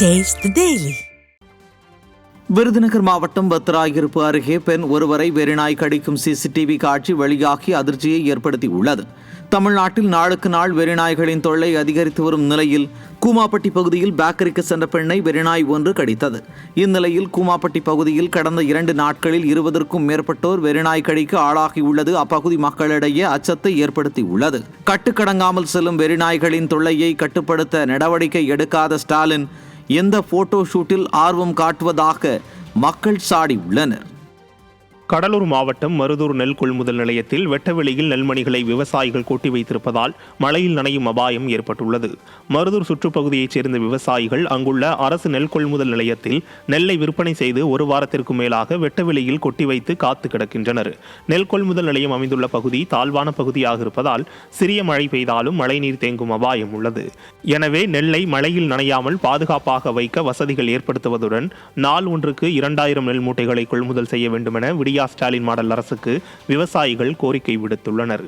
Taste the Daily. Virudhunagar மாவட்டம் பத்திராயிருப்பு அருகே பெண் ஒருவரை வெறிநாய் கடிக்கும் சிசிடிவி காட்சி வெளியாகி அதிர்ச்சியை ஏற்படுத்தியுள்ளது. தமிழ்நாட்டில் நாளுக்கு நாள் வெறிநாய்களின் தொல்லை அதிகரித்து வரும் நிலையில் கூமாப்பட்டி பகுதியில் பேக்கரிக்கு சென்ற பெண்ணை வெறிநாய் ஒன்று கடித்தது. இந்நிலையில் கூமாப்பட்டி பகுதியில் கடந்த 2 நாட்களில் 20க்கும் மேற்பட்டோர் வெறிநாய் கடிக்கு ஆளாகியுள்ளது அப்பகுதி மக்களிடையே அச்சத்தை ஏற்படுத்தியுள்ளது. கட்டுக்கடங்காமல் செல்லும் வெறிநாய்களின் தொல்லையை கட்டுப்படுத்த நடவடிக்கை எடுக்காத ஸ்டாலின் எந்த போட்டோ ஷூட்டில் ஆர்வம் காட்டுவதாக மக்கள் சாடியுள்ளனர். கடலூர் மாவட்டம் மருதூர் நெல் கொள்முதல் நிலையத்தில் வெட்டவெளியில் நெல்மணிகளை விவசாயிகள் கொட்டி வைத்திருப்பதால் மழையில் நனையும் அபாயம் ஏற்பட்டுள்ளது. மருதூர் சுற்றுப்பகுதியைச் சேர்ந்த விவசாயிகள் அங்குள்ள அரசு நெல் கொள்முதல் நிலையத்தில் நெல்லை விற்பனை செய்து 1 வாரத்திற்கு மேலாக வெட்டவெளியில் கொட்டி வைத்து காத்து கிடக்கின்றனர். நெல் கொள்முதல் நிலையம் அமைந்துள்ள பகுதி தாழ்வான பகுதியாக இருப்பதால் சிறிய மழை பெய்தாலும் மழைநீர் தேங்கும் அபாயம் உள்ளது. எனவே நெல்லை மழையில் நனையாமல் பாதுகாப்பாக வைக்க வசதிகள் ஏற்படுத்துவதுடன் நாள் ஒன்றுக்கு 2000 நெல் மூட்டைகளை கொள்முதல் செய்ய வேண்டும் என ஸ்டாலின் மாடல் அரசுக்கு விவசாயிகள் கோரிக்கை விடுத்துள்ளனர்.